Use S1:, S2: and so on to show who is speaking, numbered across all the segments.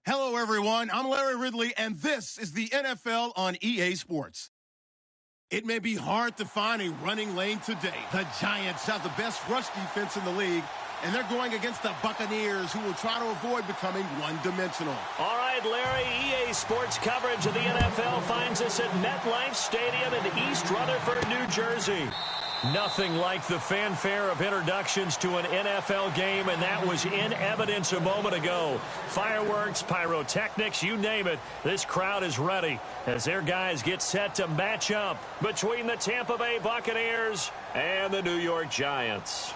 S1: Hello, everyone. I'm Larry Ridley, and this is the NFL on EA Sports. It may be hard to find a running lane today. The Giants have the best rush defense in the league, and they're going against the Buccaneers, who will try to avoid becoming one-dimensional.
S2: All right, Larry, EA Sports coverage of the NFL finds us at MetLife Stadium in East Rutherford, New Jersey. Nothing like the fanfare of introductions to an NFL game, and that was in evidence a moment ago. Fireworks, pyrotechnics, you name it. This crowd is ready as their guys get set to match up between the Tampa Bay Buccaneers and the New York Giants.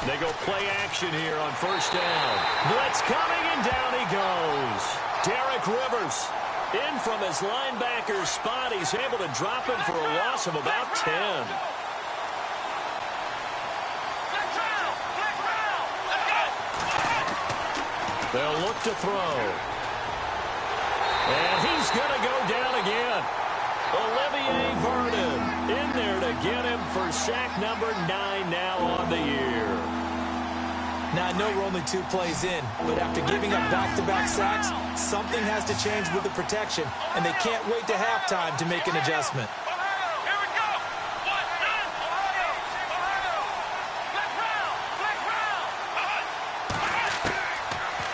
S2: They go play action here on first down. Blitz coming, and down he goes. Derek Rivers in from his linebacker spot. He's able to drop him for a loss of about 10. They'll look to throw. And he's going to go down again. Olivier Vernon in there to get him for sack number 9 now on the year.
S3: Now, I know we're only 2 plays in, but after giving up back-to-back sacks, something has to change with the protection, and they can't wait to halftime to make an adjustment.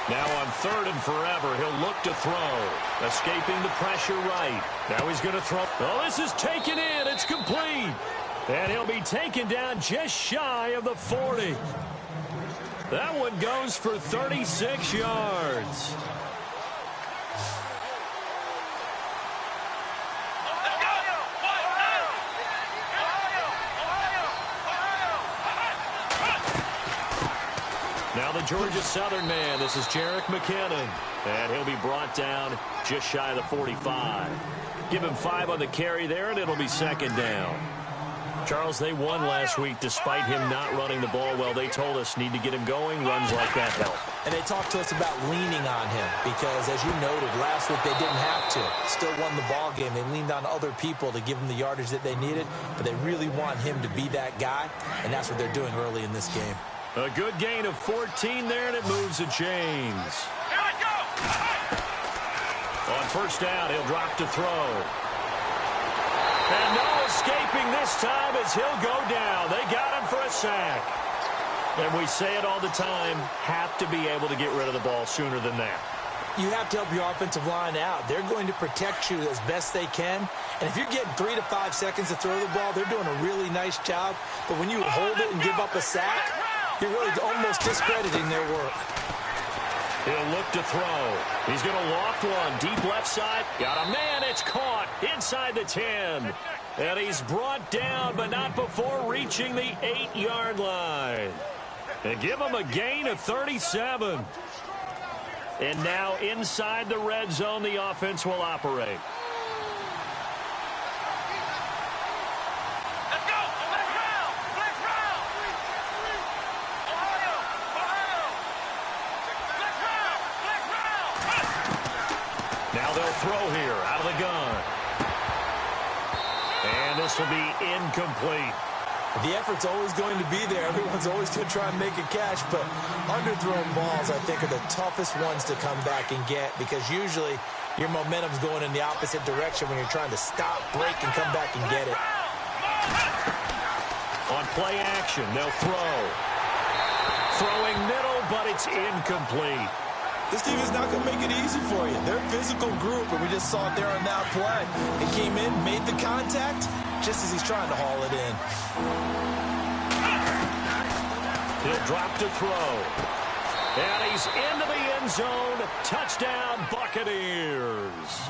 S2: Now on 3rd and forever, he'll look to throw. Escaping the pressure right. Now he's going to throw. Oh, this is taken in. It's complete. And he'll be taken down just shy of the 40. That one goes for 36 yards. Now the Georgia Southern man, this is Jerick McKinnon. And he'll be brought down just shy of the 45. Give him 5 on the carry there, and it'll be 2nd down. Charles, they won last week despite him not running the ball well. They told us need to get him going. Runs like that help.
S3: And they talked to us about leaning on him because, as you noted, last week they didn't have to. Still won the ball game. They leaned on other people to give him the yardage that they needed, but they really want him to be that guy, and that's what they're doing early in this game.
S2: A good gain of 14 there, and it moves the chains. On first down, he'll drop to throw. And no escaping this time as he'll go down. They got him for a sack. And we say it all the time, have to be able to get rid of the ball sooner than that.
S3: You have to help your offensive line out. They're going to protect you as best they can. And if you're getting 3 to 5 seconds to throw the ball, they're doing a really nice job. But when you hold it and give up a sack, you're really almost discrediting their work.
S2: He'll look to throw. He's going to loft one. Deep left side. Got a man. It's caught inside the 10. And he's brought down, but not before reaching the 8-yard line. They give him a gain of 37. And now inside the red zone, the offense will operate. Now they'll throw here out of the gun. And this will be incomplete.
S3: The effort's always going to be there. Everyone's always going to try and make a catch, but underthrown balls, I think, are the toughest ones to come back and get because usually your momentum's going in the opposite direction when you're trying to stop, break, and come back and get it.
S2: On play action, they'll throw. Throwing middle, but it's incomplete.
S3: This team is not going to make it easy for you. They're a physical group, and we just saw it there on that play. He came in, made the contact, just as he's trying to haul it in.
S2: He'll drop to throw. And he's into the end zone. Touchdown, Buccaneers.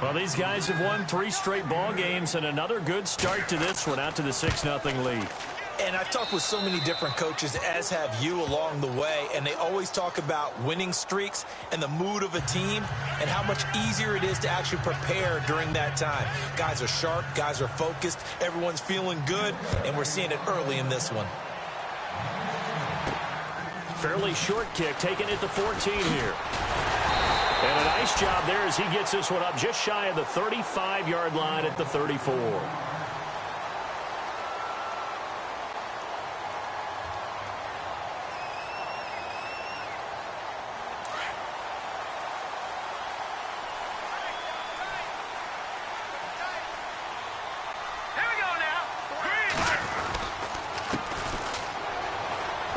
S2: Well, these guys have won 3 straight ball games, and another good start to this one out to the 6-0 lead.
S3: And I've talked with so many different coaches, as have you along the way, and they always talk about winning streaks and the mood of a team and how much easier it is to actually prepare during that time. Guys are sharp, guys are focused, everyone's feeling good, and we're seeing it early in this one.
S2: Fairly short kick, taking it to 14 here. And a nice job there as he gets this one up just shy of the 35-yard line at the 34.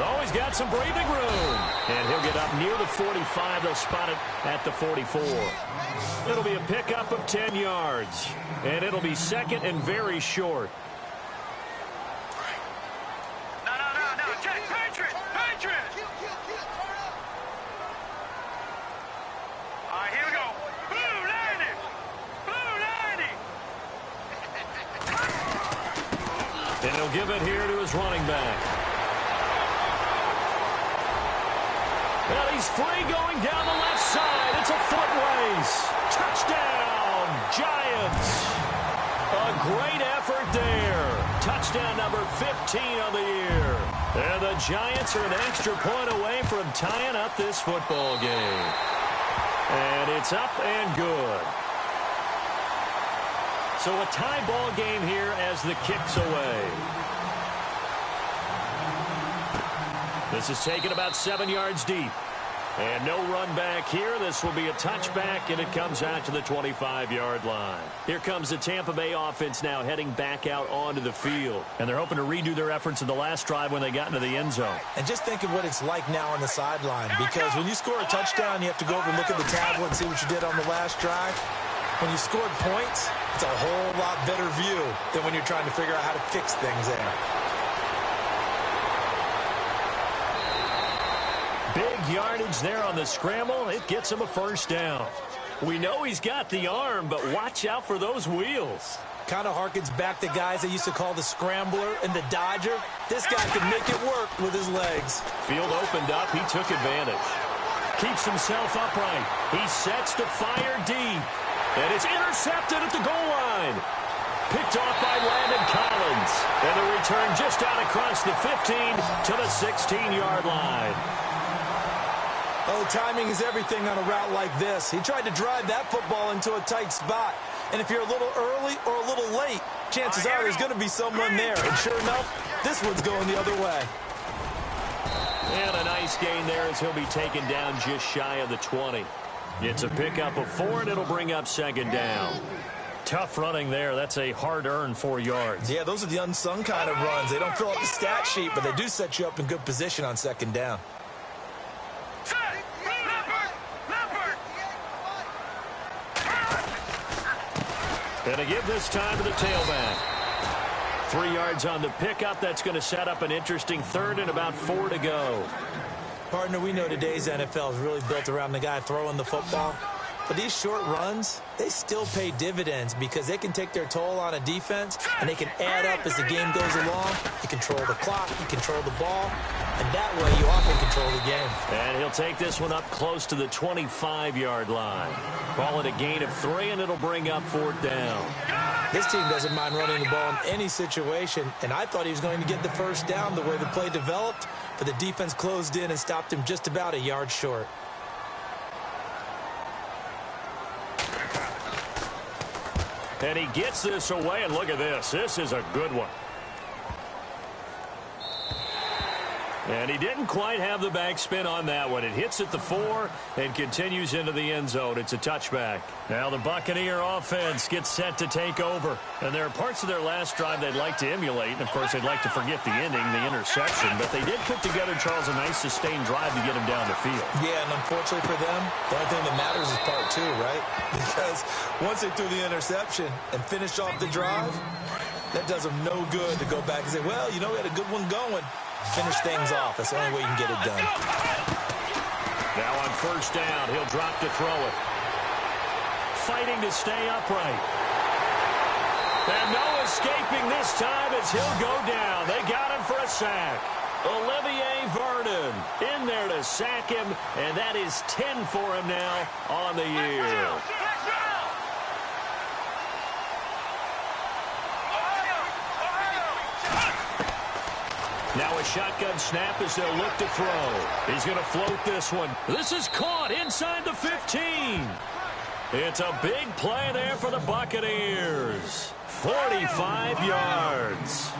S2: Oh, he's got some breathing room. And he'll get up near the 45. They'll spot it at the 44. It'll be a pickup of 10 yards. And it'll be second and very short.
S4: No. Jack, Patriot! All right, here we go. Blue 90!
S2: And he'll give it here to his running back. Well, he's free going down the left side. It's a foot race. Touchdown, Giants. A great effort there. Touchdown number 15 on the year. And the Giants are an extra point away from tying up this football game. And it's up and good. So a tie ball game here as the kick's away. This is taken about 7 yards deep. And no run back here. This will be a touchback, and it comes out to the 25-yard line. Here comes the Tampa Bay offense now heading back out onto the field. And they're hoping to redo their efforts in the last drive when they got into the end zone.
S3: And just think of what it's like now on the sideline. Because when you score a touchdown, you have to go over and look at the tablet and see what you did on the last drive. When you scored points, it's a whole lot better view than when you're trying to figure out how to fix things there.
S2: Big yardage there on the scramble. It gets him a first down. We know he's got the arm, but watch out for those wheels.
S3: Kind of harkens back to guys they used to call the scrambler and the dodger. This guy can make it work with his legs.
S2: Field opened up. He took advantage. Keeps himself upright. He sets to fire deep. And it's intercepted at the goal line. Picked off by Landon Collins. And the return just out across the 15 to the 16-yard line.
S3: Oh, timing is everything on a route like this. He tried to drive that football into a tight spot. And if you're a little early or a little late, chances are there's going to be someone there. And sure enough, this one's going the other way.
S2: And a nice gain there as he'll be taken down just shy of the 20. It's a pickup of 4, and it'll bring up second down. Tough running there. That's a hard-earned 4 yards.
S3: Yeah, those are the unsung kind of runs. They don't fill up the stat sheet, but they do set you up in good position on second down.
S2: And to give this time to the tailback. 3 yards on the pickup. That's going to set up an interesting third and about 4 to go.
S3: Partner, we know today's NFL is really built around the guy throwing the football. But these short runs, they still pay dividends because they can take their toll on a defense, and they can add up as the game goes along. You control the clock, you control the ball, and that way you often control the game.
S2: And he'll take this one up close to the 25-yard line. Call it a gain of 3, and it'll bring up 4th down.
S3: This team doesn't mind running the ball in any situation, and I thought he was going to get the first down the way the play developed, but the defense closed in and stopped him just about a yard short.
S2: And he gets this away, and look at this. This is a good one. And he didn't quite have the backspin on that one. It hits at the 4 and continues into the end zone. It's a touchback. Now the Buccaneer offense gets set to take over. And there are parts of their last drive they'd like to emulate. And, of course, they'd like to forget the ending, the interception. But they did put together, Charles, a nice sustained drive to get him down the field.
S3: Yeah, and unfortunately for them, the only thing that matters is part 2, right? Because once they threw the interception and finished off the drive, that does them no good to go back and say, well, you know, we had a good one going. Finish things off. That's the only way you can get it done.
S2: Now on first down, he'll drop to throw it. Fighting to stay upright. And no escaping this time as he'll go down. They got him for a sack. Olivier Vernon in there to sack him, and that is 10 for him now on the year. Now a shotgun snap as they'll look to throw. He's going to float this one. This is caught inside the 15. It's a big play there for the Buccaneers. 45 yards.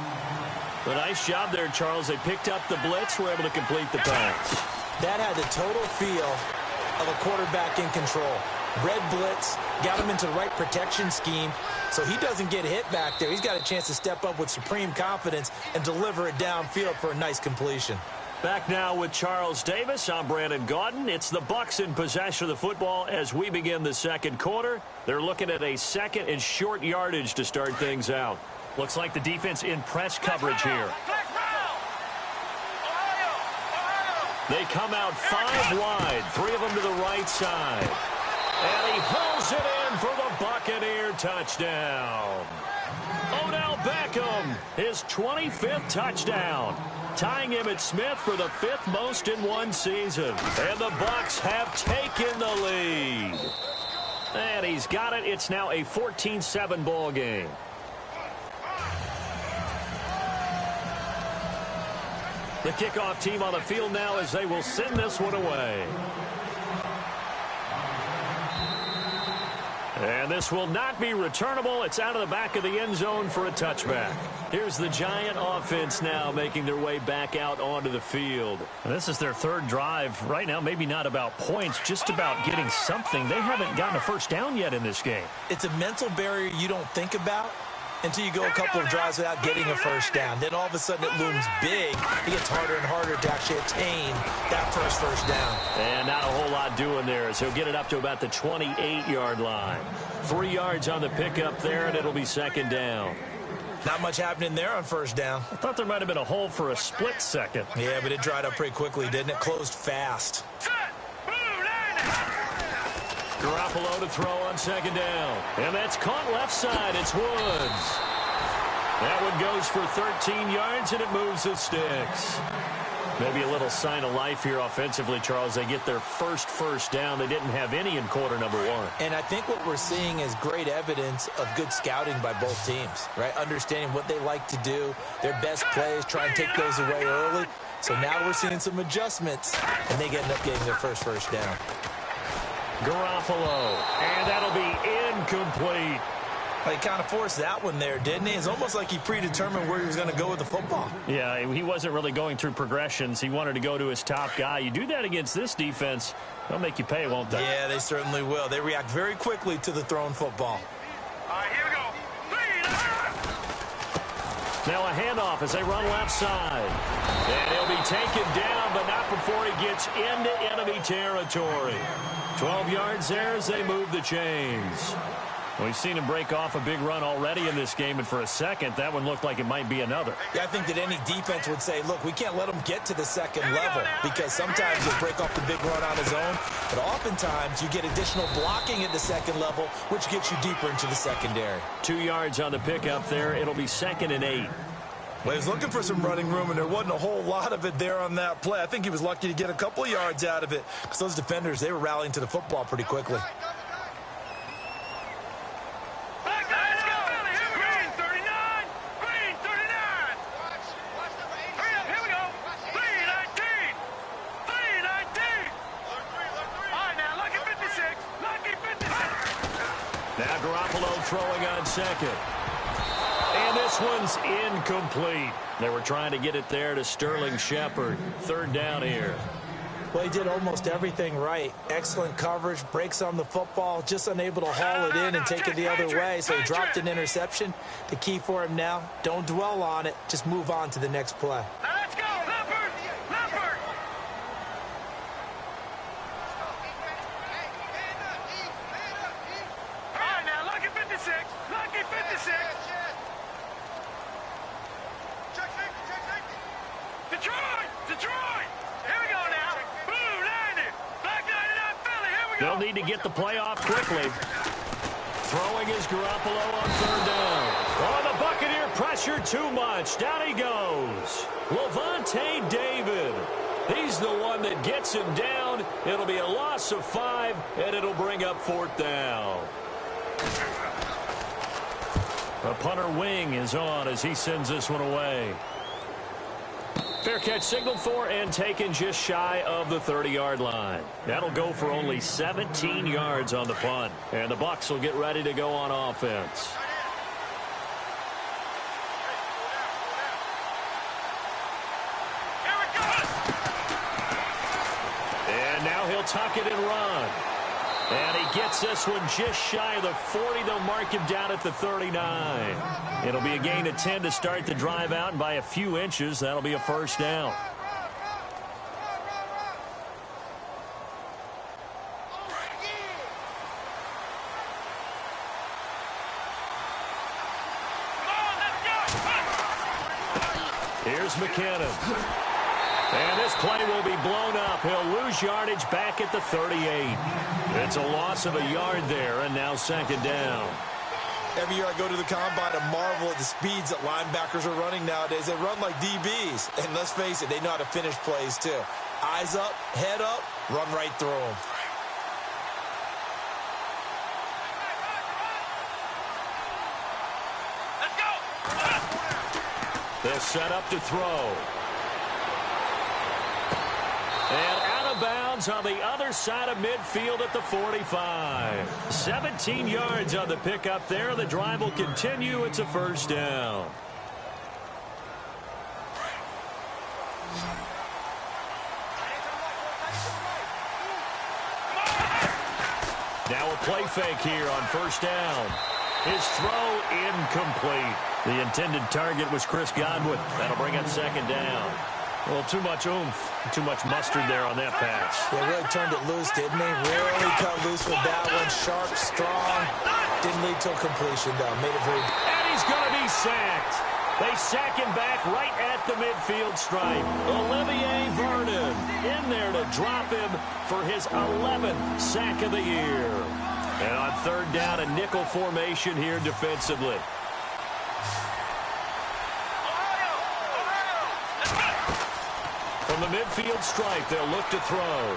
S2: A nice job there, Charles. They picked up the blitz, were able to complete the pass.
S3: That had the total feel of a quarterback in control. Red blitz, got him into the right protection scheme, so he doesn't get hit back there. He's got a chance to step up with supreme confidence and deliver it downfield for a nice completion.
S2: Back now with Charles Davis. I'm Brandon Gaudin. It's the Bucs in possession of the football as we begin the second quarter. They're looking at a second and short yardage to start things out. Looks like the defense in press coverage here. They come out 5 wide, 3 of them to the right side. And he hauls it in for the Buccaneer touchdown. Odell Beckham, his 25th touchdown, tying Emmitt Smith for the 5th most in one season. And the Bucs have taken the lead. And he's got it. It's now a 14-7 ball game. The kickoff team on the field now as they will send this one away. And this will not be returnable. It's out of the back of the end zone for a touchback. Here's the Giant offense now making their way back out onto the field.
S5: And this is their 3rd drive. Right now, maybe not about points, just about getting something. They haven't gotten a first down yet in this game.
S3: It's a mental barrier you don't think about until you go a couple of drives without getting a first down. Then all of a sudden it looms big. It gets harder and harder to actually attain that first down.
S2: And not a whole lot doing there as he'll get it up to about the 28-yard line. 3 yards on the pickup there, and it'll be second down.
S3: Not much happening there on first down.
S5: I thought there might have been a hole for a split second.
S3: Yeah, but it dried up pretty quickly, didn't it? Closed fast.
S2: Garoppolo to throw on second down. And that's caught left side. It's Woods. That one goes for 13 yards, and it moves the sticks. Maybe a little sign of life here offensively, Charles. They get their first down. They didn't have any in quarter number 1.
S3: And I think what we're seeing is great evidence of good scouting by both teams, right? Understanding what they like to do, their best plays, try and take those away early. So now we're seeing some adjustments, and they end up getting their first down.
S2: Garoppolo, and that'll be incomplete.
S3: He kind of forced that one there, didn't he? It's almost like he predetermined where he was going to go with the football.
S5: Yeah, he wasn't really going through progressions. He wanted to go to his top guy. You do that against this defense, they'll make you pay, won't they?
S3: Yeah, they certainly will. They react very quickly to the thrown football.
S4: All right, here we go.
S2: Now a handoff as they run left side. And he'll be taken down, but not before he gets into enemy territory. 12 yards there as they move the chains.
S5: We've seen him break off a big run already in this game, and for a second, that one looked like it might be another.
S3: Yeah, I think that any defense would say, look, we can't let him get to the second level because sometimes he'll break off the big run on his own, but oftentimes you get additional blocking at the second level, which gets you deeper into the secondary.
S2: 2 yards on the pickup there. It'll be 2nd and 8.
S3: Well, he was looking for some running room, and there wasn't a whole lot of it there on that play. I think he was lucky to get a couple of yards out of it because those defenders, they were rallying to the football pretty quickly.
S2: Now Garoppolo throwing on second. And this one's incomplete. They were trying to get it there to Sterling Shepard. 3rd down here.
S3: Well, he did almost everything right. Excellent coverage, breaks on the football, just unable to haul it in and take it the other way. So he dropped an interception. The key for him now, don't dwell on it. Just move on to the next play.
S4: Let's go, Leopard! Leopard! All right, now, lucky 56. Lucky 56. Detroit! Detroit! Here we go now. Blue 90. Black 99 Philly. Here we go.
S2: They'll need to get the play off quickly. Throwing is Garoppolo on 3rd down. Oh, the Buccaneer pressure too much. Down he goes. Levante David. He's the one that gets him down. It'll be a loss of 5, and it'll bring up 4th down. The punter wing is on as he sends this one away. Fair catch signaled for and taken just shy of the 30-yard line. That'll go for only 17 yards on the punt. And the Bucs will get ready to go on offense. And now he'll tuck it and run. And he gets this one just shy of the 40. They'll mark him down at the 39. It'll be a gain of 10 to start the drive out, and by a few inches, that'll be a first down. Here's McKinnon. And this play will be blown up. He'll lose yardage back at the 38. It's a loss of a yard there, and now second down.
S3: Every year I go to the combine and marvel at the speeds that linebackers are running nowadays. They run like DBs. And let's face it, they know how to finish plays too. Eyes up, head up, run right through them.
S4: Let's go.
S2: They'll set up to throw. And out of bounds on the other side of midfield at the 45. 17 yards on the pickup there. The drive will continue. It's a first down. Now a play fake here on first down. His throw incomplete. The intended target was Chris Godwin. That'll bring up second down. Well, too much oomph, too much mustard there on that pass.
S3: They really turned it loose, didn't they? Really cut loose with that one. Sharp, strong. Didn't lead to a completion, though. Made it very...
S2: And he's going to be sacked. They sack him back right at the midfield stripe. Olivier Vernon in there to drop him for his 11th sack of the year. And on third down, a nickel formation here defensively. From the midfield stripe, they'll look to throw.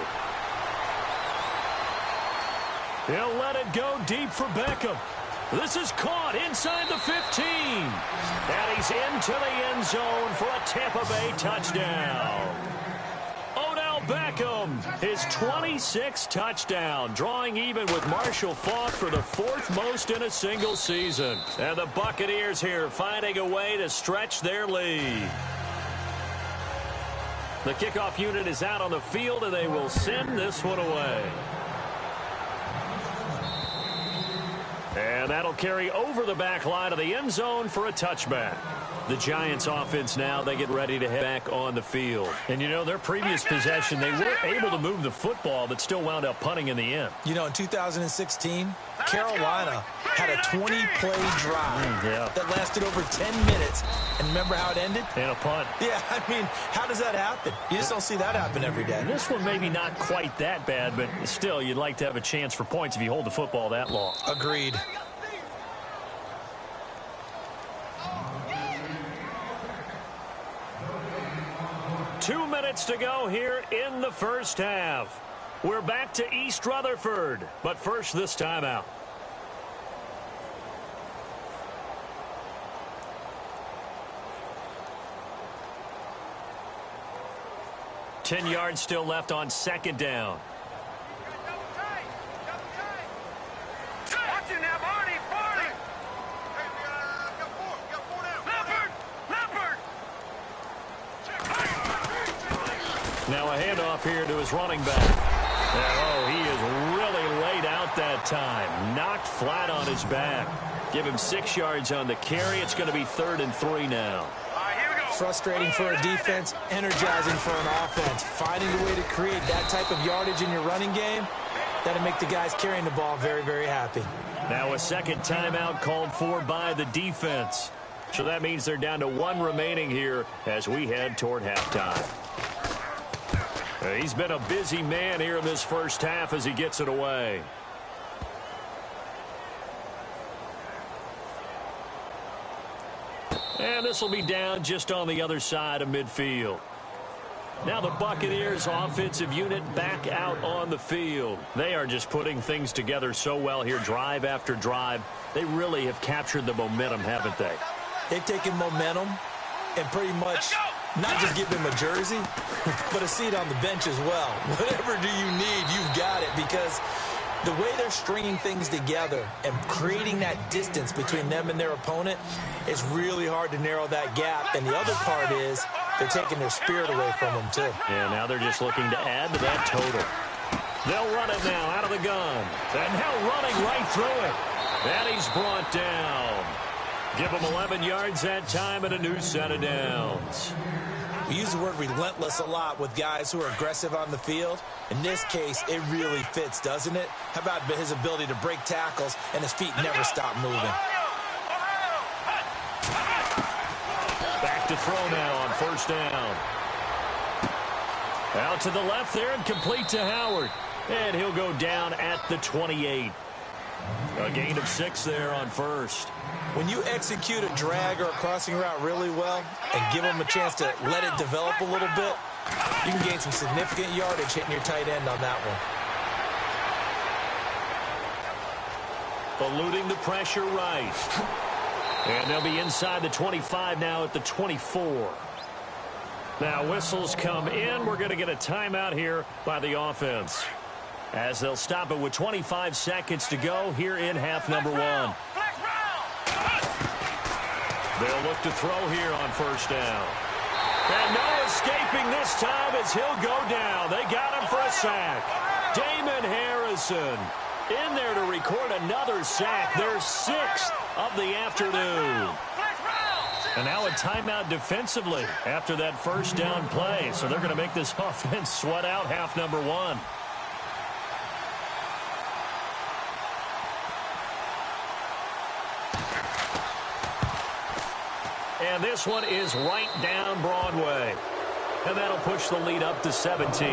S2: He'll let it go deep for Beckham. This is caught inside the 15. And he's into the end zone for a Tampa Bay touchdown. Odell Beckham, his 26th touchdown, drawing even with Marshall Faulk for the 4th most in a single season. And the Buccaneers here finding a way to stretch their lead. The kickoff unit is out on the field, and they will send this one away. And that'll carry over the back line of the end zone for a touchback. The Giants offense now, they get ready to head back on the field. And, you know, their previous possession, they weren't able to move the football, but still wound up punting in the end.
S3: You know, in 2016, Carolina had a 20-play drive that lasted over 10 minutes. And remember how it ended?
S2: And a punt.
S3: Yeah, I mean, how does that happen? You just don't see that happen every day.
S2: And this one maybe not quite that bad, but still, you'd like to have a chance for points if you hold the football that long.
S3: Agreed.
S2: Two minutes to go here in the first half. We're back to East Rutherford, but first this timeout. Ten yards still left on second down.
S4: Watch it now, Barney, Barney. Leopard.
S2: Now a handoff here to his running back. Oh, he is really laid out that time. Knocked flat on his back. Give him 6 yards on the carry. It's going to be 3rd and 3 now.
S3: Frustrating for a defense, energizing for an offense. Finding a way to create that type of yardage in your running game, that'll make the guys carrying the ball very, very happy.
S2: Now a second timeout called for by the defense. So that means they're down to 1 remaining here as we head toward halftime. He's been a busy man here in this first half as he gets it away. And this will be down just on the other side of midfield. Now the Buccaneers offensive unit back out on the field. They are just putting things together so well here, drive after drive. They really have captured the momentum, haven't they?
S3: They've taken momentum and pretty much not just give him a jersey, but a seat on the bench as well. Whatever do you need, you've got it, because the way they're stringing things together and creating that distance between them and their opponent is really hard to narrow that gap. And the other part is they're taking their spirit away from them, too.
S5: Yeah, now they're just looking to add to that total. They'll run it now out of the gun. And now running right through it. And he's brought down. Give him 11 yards that time and a new set of downs.
S3: We use the word relentless a lot with guys who are aggressive on the field. In this case, it really fits, doesn't it? How about his ability to break tackles and his feet never stop moving?
S5: Back to throw now on first down. Out to the left there and complete to Howard. And he'll go down at the 28. A gain of 6 there on first.
S3: When you execute a drag or a crossing route really well and give them a chance to let it develop a little bit, you can gain some significant yardage hitting your tight end on that one.
S5: Eluding the pressure right. And they'll be inside the 25 now at the 24. Now whistles come in. We're going to get a timeout here by the offense, as they'll stop it with 25 seconds to go here in half number 1. They'll look to throw here on first down. And no escaping this time as he'll go down. They got him for a sack. Damon Harrison in there to record another sack. Their 6th of the afternoon. And now a timeout defensively after that first down play. So they're going to make this offense sweat out half number 1. And this one is right down Broadway. And that'll push the lead up to 17.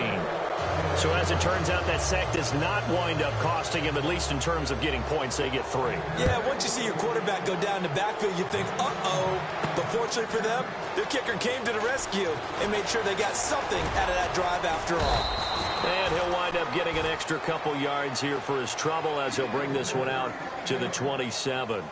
S5: So as it turns out, that sack does not wind up costing him, at least in terms of getting points. They get 3.
S3: Yeah, once you see your quarterback go down the backfield, you think, uh-oh. But fortunately for them, their kicker came to the rescue and made sure they got something out of that drive after all.
S5: And he'll wind up getting an extra couple yards here for his trouble as he'll bring this one out to the 27.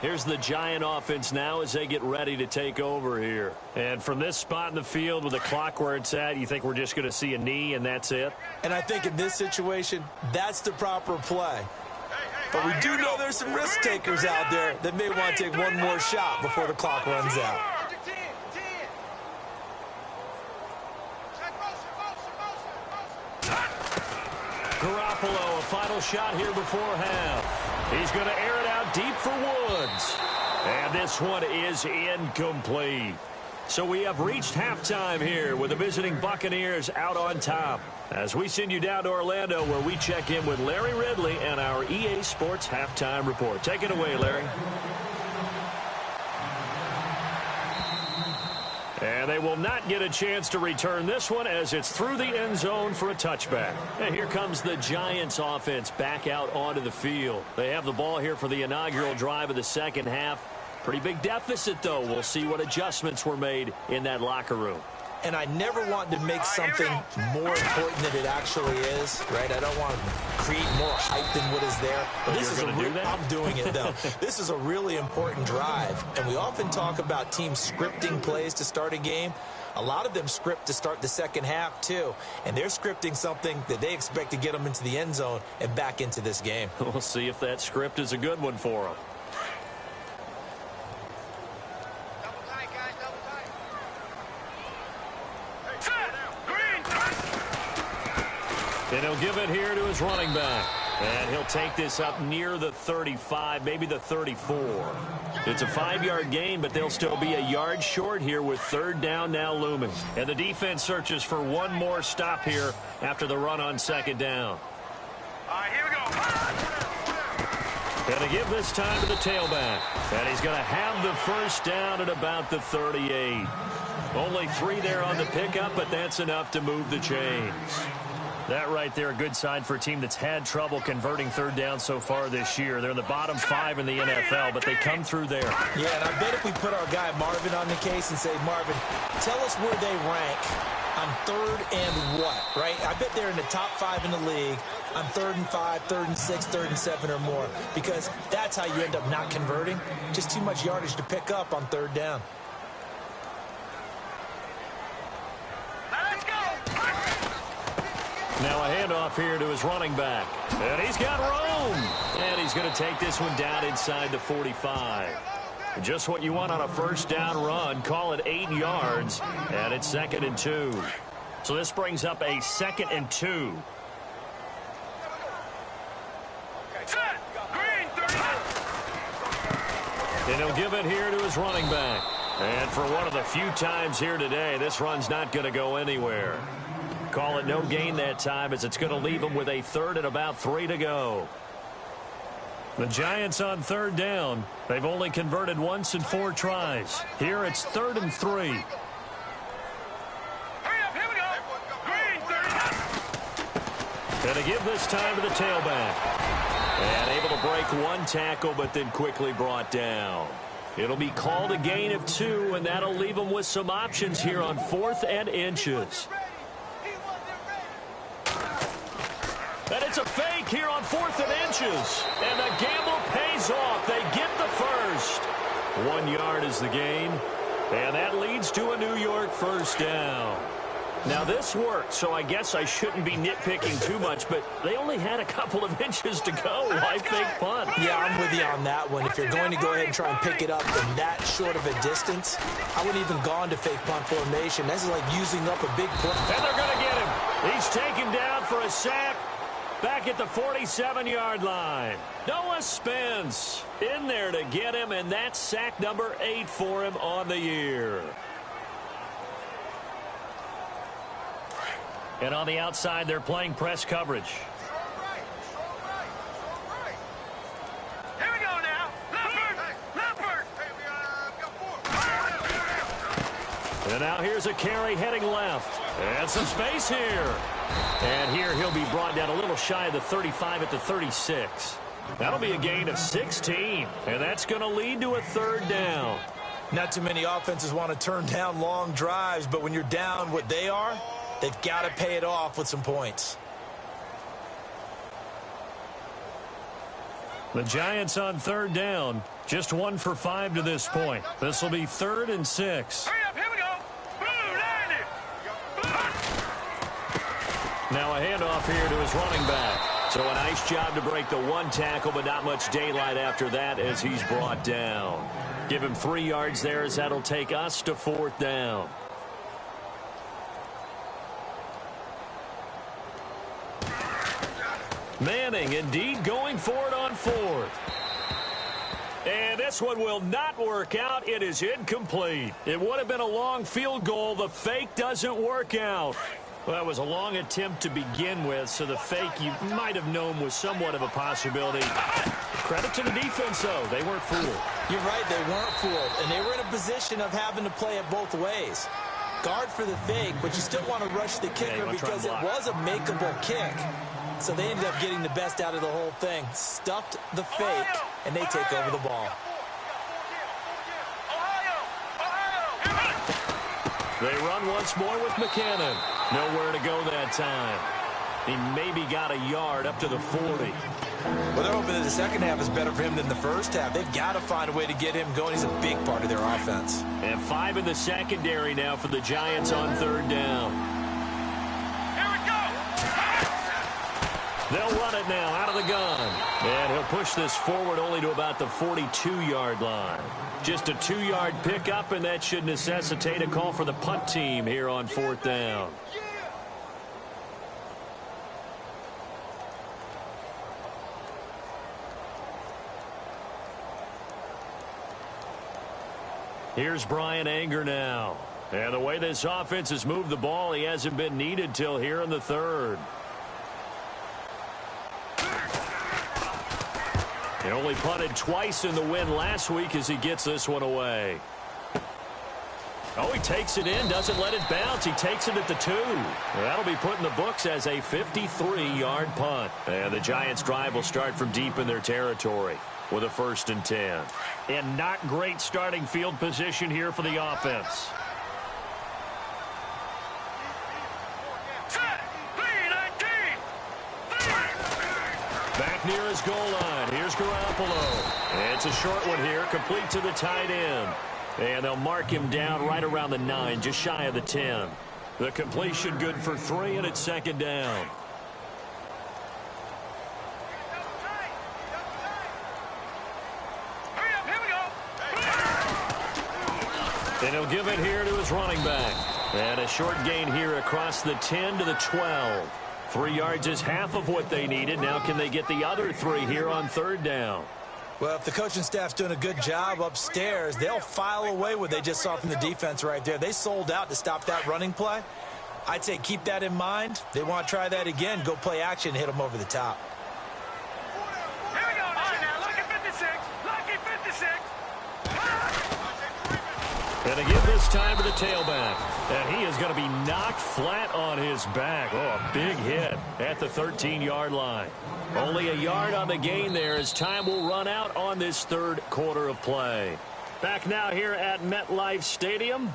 S5: Here's the Giant offense now as they get ready to take over here. And from this spot in the field with the clock where it's at, you think we're just going to see a knee and that's it?
S3: And I think in this situation, that's the proper play. But we do know there's some risk takers out there that may want to take one more shot before the clock runs out.
S5: Garoppolo, a final shot here before half. He's going to air it out deep for Woods. And this one is incomplete. So we have reached halftime here with the visiting Buccaneers out on top. As we send you down to Orlando, where we check in with Larry Ridley and our EA Sports Halftime Report. Take it away, Larry. And they will not get a chance to return this one as it's through the end zone for a touchback. And here comes the Giants offense back out onto the field. They have the ball here for the inaugural drive of the second half. Pretty big deficit, though. We'll see what adjustments were made in that locker room.
S3: And I never want to make something more important than it actually is, right? I don't want to create more hype than what is there. But this is I'm doing it, though. This is a really important drive. And we often talk about teams scripting plays to start a game. A lot of them script to start the second half, too. And they're scripting something that they expect to get them into the end zone and back into this game.
S5: We'll see if that script is a good one for them. And he'll give it here to his running back. And he'll take this up near the 35, maybe the 34. It's a 5-yard gain, but they'll still be a yard short here with third down now looming. And the defense searches for one more stop here after the run on second down.
S4: All right, here we go.
S5: Going to give this time to the tailback. And he's going to have the first down at about the 38. Only 3 there on the pickup, but that's enough to move the chains. That right there, a good sign for a team that's had trouble converting third down so far this year. They're in the bottom 5 in the NFL, but they come through there.
S3: Yeah, and I bet if we put our guy Marvin on the case and say, Marvin, tell us where they rank on third and what, right? I bet they're in the top 5 in the league on 3rd and 5, 3rd and 6, 3rd and 7 or more, because that's how you end up not converting. Just too much yardage to pick up on third down.
S2: Now a handoff here to his running back. And he's got room. And he's going to take this one down inside the 45. Just what you want on a first down run. Call it 8 yards. And it's 2nd and 2. So this brings up a 2nd and 2. And he'll give it here to his running back. And for one of the few times here today, this run's not going to go anywhere. Call it no gain that time, as it's going to leave him with a 3rd and about 3 to go. The Giants on 3rd down. They've only converted once in 4 tries. Here it's 3rd and 3.
S4: Hurry up, here we go. Green, 30.
S2: And to give this time to the tailback. And able to break 1 tackle, but then quickly brought down. It'll be called a gain of 2, and that'll leave them with some options here on 4th and inches. And it's a fake here on 4th and inches. And the gamble pays off. They get the first. 1 yard is the gain. And that leads to a New York first down. Now this worked, so I guess I shouldn't be nitpicking too much, but they only had a couple of inches to go. Why fake punt?
S3: Yeah, I'm with you on that one. If you're going to go ahead and try and pick it up in that short of a distance, I wouldn't even gone to fake punt formation. This is like using up a big play.
S2: And they're going to get him. He's taken down for a sack. Back at the 47-yard line. Noah Spence in there to get him, and that's sack number 8 for him on the year. And on the outside, they're playing press coverage.
S4: Here we go now. Leopard.
S2: And now here's a carry heading left. And some space here. And here he'll be brought down a little shy of the 35 at the 36. That'll be a gain of 16. And that's going to lead to a 3rd down.
S3: Not too many offenses want to turn down long drives, but when you're down what they are, they've got to pay it off with some points.
S2: The Giants on 3rd down. Just 1 for 5 to this point. This will be 3rd and 6.
S4: Hurry up, here we go. Boom,
S2: Now a handoff here to his running back. So a nice job to break the 1 tackle, but not much daylight after that as he's brought down. Give him 3 yards there, as that'll take us to 4th down. Manning indeed going for it on 4th. And this one will not work out. It is incomplete. It would have been a long field goal. The fake doesn't work out. Well, that was a long attempt to begin with, so the fake you might have known was somewhat of a possibility. Credit to the defense, though. They weren't fooled.
S3: You're right, they weren't fooled, and they were in a position of having to play it both ways. Guard for the fake, but you still want to rush the kicker because it was a makeable kick. So they ended up getting the best out of the whole thing. Stuffed the fake, and they take over the ball.
S2: They run once more with McKinnon. Nowhere to go that time. He maybe got a yard up to the 40.
S3: Well, they're hoping that the second half is better for him than the first half. They've got to find a way to get him going. He's a big part of their offense.
S2: And 5 in the secondary now for the Giants on 3rd down.
S4: Here we go.
S2: They'll run it now out of the gun. And he'll push this forward only to about the 42-yard line. Just a 2-yard pickup, and that should necessitate a call for the punt team here on 4th down. Here's Brian Anger now. And the way this offense has moved the ball, he hasn't been needed till here in the 3rd. He only punted twice in the win last week as he gets this one away. Oh, he takes it in, doesn't let it bounce. He takes it at the 2. That'll be put in the books as a 53-yard punt. And the Giants' drive will start from deep in their territory with a 1st and 10. And not great starting field position here for the offense. Back near his goal line. Here's Garoppolo. It's a short one here, complete to the tight end. And they'll mark him down right around the 9, just shy of the 10. The completion good for 3, and it's 2nd down. And he'll give it here to his running back. And a short gain here across the 10 to the 12. 3 yards is half of what they needed. Now can they get the other 3 here on third down?
S3: Well, if the coaching staff's doing a good job upstairs, they'll file away what they just saw from the defense right there. They sold out to stop that running play. I'd say keep that in mind. They want to try that again. Go play action and hit them over the top.
S4: Here we go now. Lucky 56. Lucky 56.
S2: And they give this time to the tailback. And he is going to be knocked flat on his back. Oh, a big hit at the 13-yard line. Only a yard on the gain there as time will run out on this third quarter of play. Back now here at MetLife Stadium.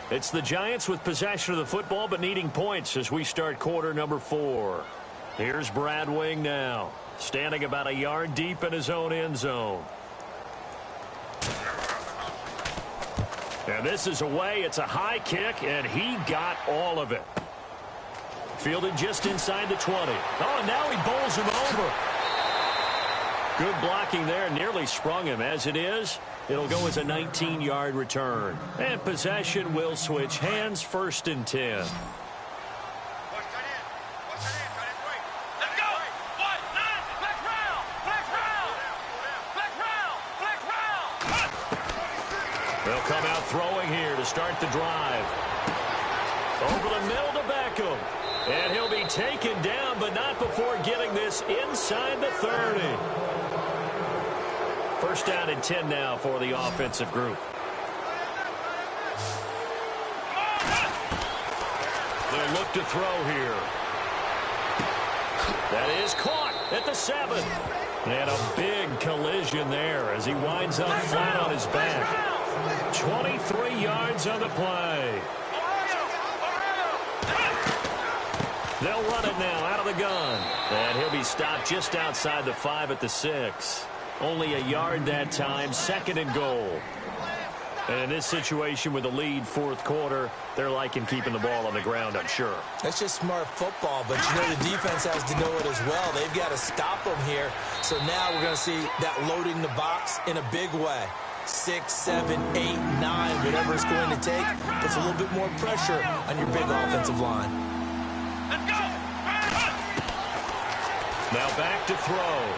S2: It's the Giants with possession of the football but needing points as we start quarter number 4. Here's Brad Wing now, standing about a yard deep in his own end zone. And this is away. It's a high kick, and he got all of it. Fielded just inside the 20. Oh, now he bowls him over. Good blocking there. Nearly sprung him. As it is, it'll go as a 19-yard return. And possession will switch hands, 1st and 10. They'll come out throwing here to start the drive. Over the middle to Beckham. And he'll be taken down, but not before getting this inside the 30. 1st down and 10 now for the offensive group. They'll look to throw here. That is caught at the 7. And a big collision there as he winds up flat on his back. 23 yards on the play. They'll run it now out of the gun. And he'll be stopped just outside the 5 at the 6. Only a yard that time, 2nd and goal. And in this situation with the lead 4th quarter, they're liking keeping the ball on the ground, I'm sure.
S3: That's just smart football, but you know the defense has to know it as well. They've got to stop them here. So now we're going to see that loading the box in a big way. 6, 7, 8, 9, whatever it's going to take, puts a little bit more pressure on your big offensive line.
S4: Let's go.
S2: Now back to throw.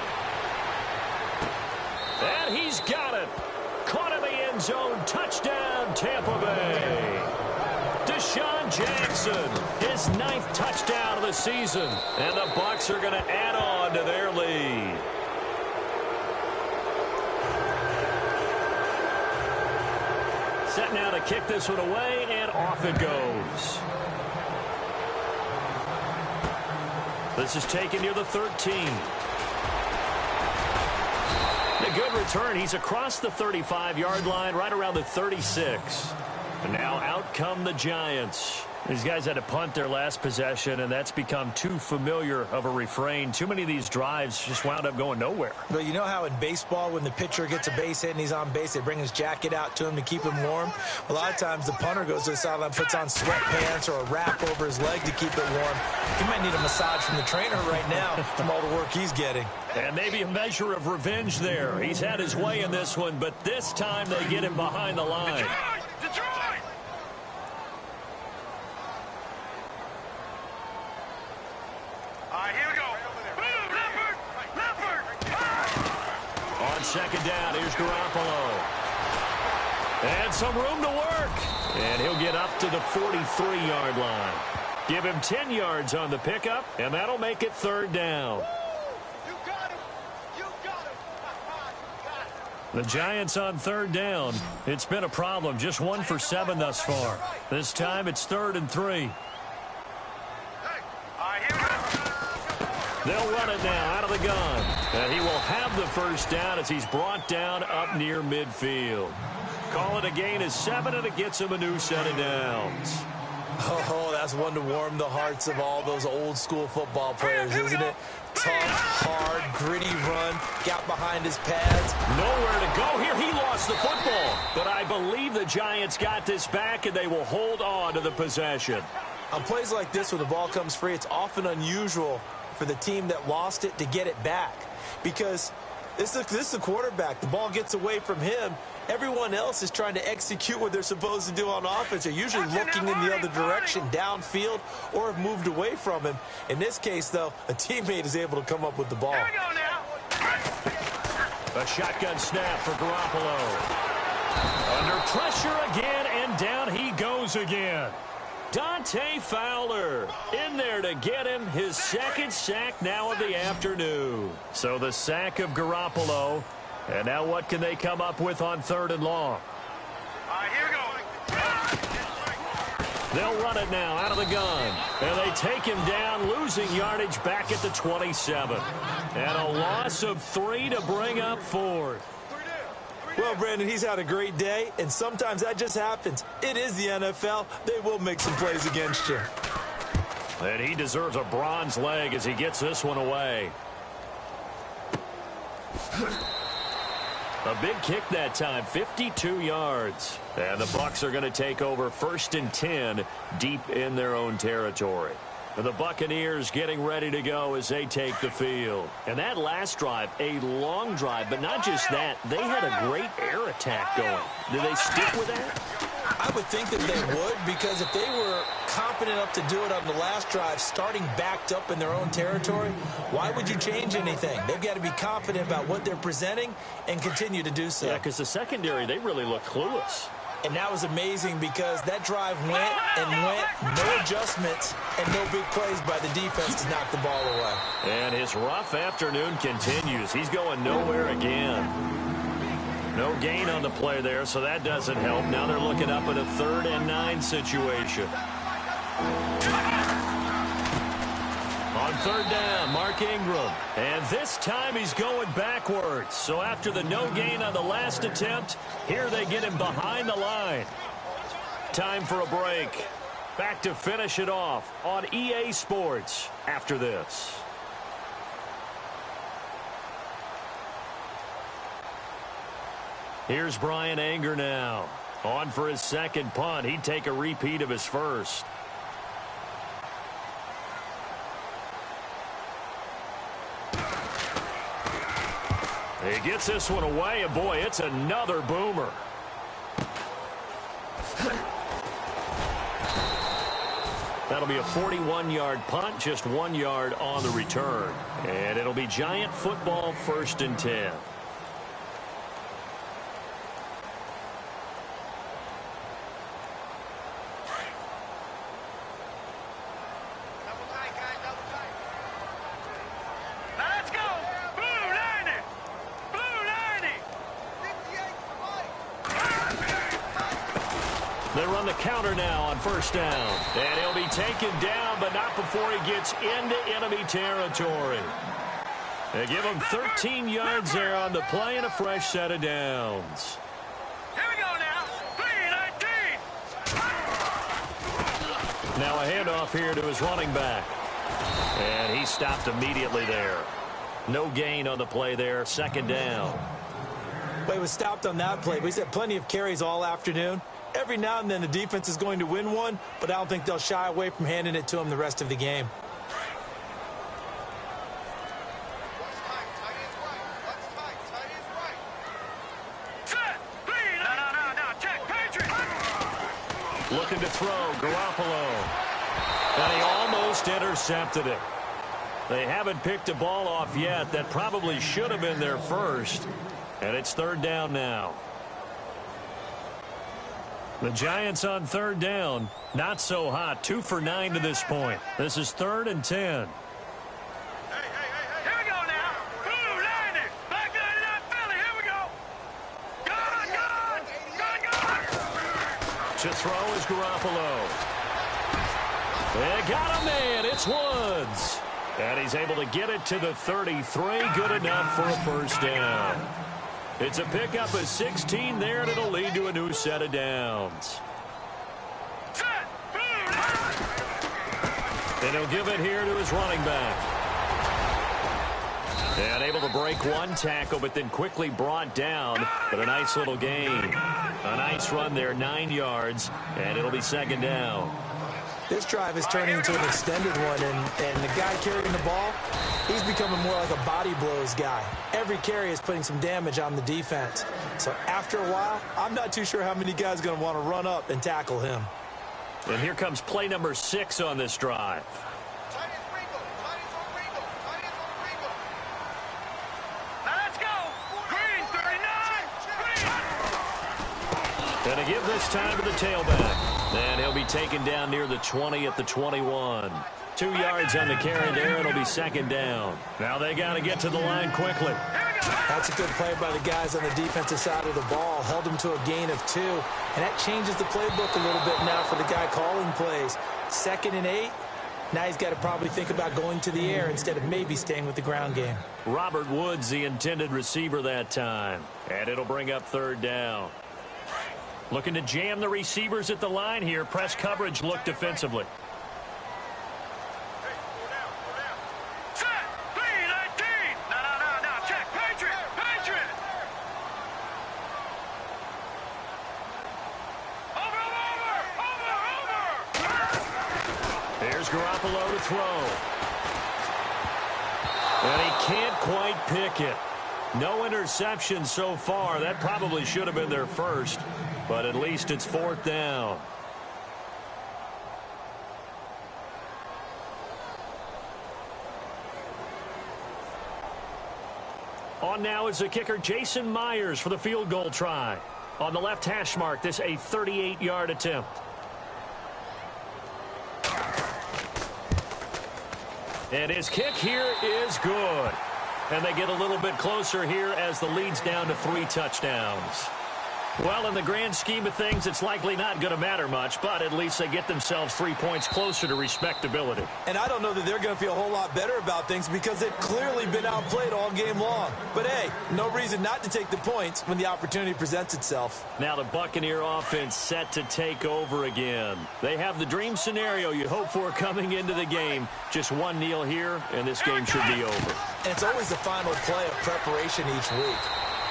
S2: And he's got it. Caught in the end zone. Touchdown, Tampa Bay. Deshaun Jackson, his 9th touchdown of the season. And the Bucs are going to add on to their lead. Set now to kick this one away, and off it goes. This is taken near the 13. A good return. He's across the 35-yard line, right around the 36. And now out come the Giants. These guys had to punt their last possession, and that's become too familiar of a refrain. Too many of these drives just wound up going nowhere.
S3: But you know how in baseball, when the pitcher gets a base hit and he's on base, they bring his jacket out to him to keep him warm? A lot of times the punter goes to the sideline, puts on sweatpants or a wrap over his leg to keep it warm. He might need a massage from the trainer right now from all the work he's getting.
S2: And maybe a measure of revenge there. He's had his way in this one, but this time they get him behind the line.
S4: Detroit! All right, here we go. Boom, Leopard!
S2: On 2nd down, here's Garoppolo. And some room to work. And he'll get up to the 43-yard line. Give him 10 yards on the pickup, and that'll make it 3rd down.
S4: You got him! You got him!
S2: The Giants on 3rd down. It's been a problem. Just 1 for 7 thus far. This time it's 3rd and 3.
S4: All right, here we go.
S2: They'll run it now out of the gun. And he will have the 1st down as he's brought down up near midfield. Call it a gain of 7, and it gets him a new set of downs.
S3: Oh, that's one to warm the hearts of all those old-school football players, isn't it? Tough, hard, gritty run, got behind his pads.
S2: Nowhere to go here. He lost the football. But I believe the Giants got this back, and they will hold on to the possession.
S3: On plays like this where the ball comes free, it's often unusual for the team that lost it to get it back. Because this is the quarterback. The ball gets away from him, everyone else is trying to execute what they're supposed to do on offense. They're usually looking in the other direction, downfield, or have moved away from him. In this case, though, a teammate is able to come up with the ball.
S4: Here we go now.
S2: A shotgun snap for Garoppolo. Under pressure again, and down he goes again. Dante Fowler in there to get him his second sack now of the afternoon. So the sack of Garoppolo. And now what can they come up with on 3rd and long?
S4: All right, here we go.
S2: They'll run it now out of the gun. And they take him down, losing yardage back at the 27. And a loss of 3 to bring up 4th.
S3: Well, Brandon, he's had a great day, and sometimes that just happens. It is the NFL. They will make some plays against you.
S2: And he deserves a bronze leg as he gets this one away. A big kick that time, 52 yards. And the Bucs are going to take over 1st and 10 deep in their own territory. And the Buccaneers getting ready to go as they take the field. And that last drive, a long drive, but not just that. They had a great air attack going. Do they stick with that?
S3: I would think that they would, because if they were competent enough to do it on the last drive, starting backed up in their own territory, why would you change anything? They've got to be confident about what they're presenting and continue to do so.
S2: Yeah, because the secondary, they really look clueless.
S3: And that was amazing because that drive went and went, no adjustments, and no big plays by the defense to knock the ball away.
S2: And his rough afternoon continues. He's going nowhere again. No gain on the play there, so that doesn't help. Now they're looking up at a 3rd and 9 situation. On 3rd down, Mark Ingram. And this time he's going backwards. So after the no gain on the last attempt, here they get him behind the line. Time for a break. Back to finish it off on EA Sports after this. Here's Brian Anger now. On for his second punt. He'd take a repeat of his first. He gets this one away, and boy, it's another boomer. That'll be a 41-yard punt, just 1 yard on the return. And it'll be Giant football, 1st and 10. They run the counter now on 1st down. And he'll be taken down, but not before he gets into enemy territory. They give him 13 yards there on the play and a fresh set of downs.
S4: Here we go now. 3-19.
S2: Now a handoff here to his running back. And he stopped immediately there. No gain on the play there. 2nd down.
S3: Well, he was stopped on that play, but he's had plenty of carries all afternoon. Every now and then the defense is going to win one, but I don't think they'll shy away from handing it to him the rest of the game.
S2: Looking to throw, Garoppolo. And he almost intercepted it. They haven't picked a ball off yet. That probably should have been their first. And it's 3rd down now. The Giants on 3rd down. Not so hot. 2 for 9 to this point. This is 3rd and 10.
S4: Here we go now. Blue 90. Black 99 Philly. Here we go. Go.
S2: To throw is Garoppolo. They got a man. It's Woods. And he's able to get it to the 33. Good enough for a 1st down. It's a pickup of 16 there, and it'll lead to a new set of downs. And he'll give it here to his running back. And able to break one tackle, but then quickly brought down. But a nice little gain. A nice run there, 9 yards, and it'll be 2nd down.
S3: This drive is turning into an extended one, and the guy carrying the ball, he's becoming more like a body blows guy. Every carry is putting some damage on the defense. So after a while, I'm not too sure how many guys are going to want to run up and tackle him.
S2: And here comes play number 6 on this drive.
S4: Now let's go. Green, 39. Green.
S2: And to give this time to the tailback. And he'll be taken down near the 20 at the 21. 2 yards on the carry there. It'll be second down. Now they got to get to the line quickly.
S3: That's a good play by the guys on the defensive side of the ball. Held them to a gain of 2. And that changes the playbook a little bit now for the guy calling plays. 2nd and 8. Now he's got to probably think about going to the air instead of maybe staying with the ground game.
S2: Robert Woods, the intended receiver that time. And it'll bring up 3rd down. Looking to jam the receivers at the line here. Press coverage look defensively.
S4: Set. 3-19. No. Check. Patriot. Over.
S2: Here's Garoppolo to throw. And he can't quite pick it. No interception so far. That probably should have been their first. But at least it's 4th down. On now is the kicker Jason Myers for the field goal try. On the left hash mark, this a 38-yard attempt. And his kick here is good. And they get a little bit closer here as the lead's down to 3 touchdowns. Well, in the grand scheme of things, it's likely not going to matter much, but at least they get themselves 3 points closer to respectability.
S3: And I don't know that they're going to feel a whole lot better about things because they've clearly been outplayed all game long. But, hey, no reason not to take the points when the opportunity presents itself.
S2: Now the Buccaneer offense set to take over again. They have the dream scenario you hope for coming into the game. Just one kneel here, and this game should be over.
S3: And it's always the final play of preparation each week.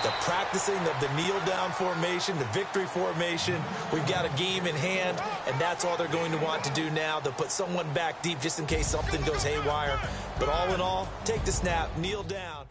S3: The practicing of the kneel-down formation, the victory formation. We've got a game in hand, and that's all they're going to want to do now. They'll put someone back deep just in case something goes haywire. But all in all, take the snap, kneel down.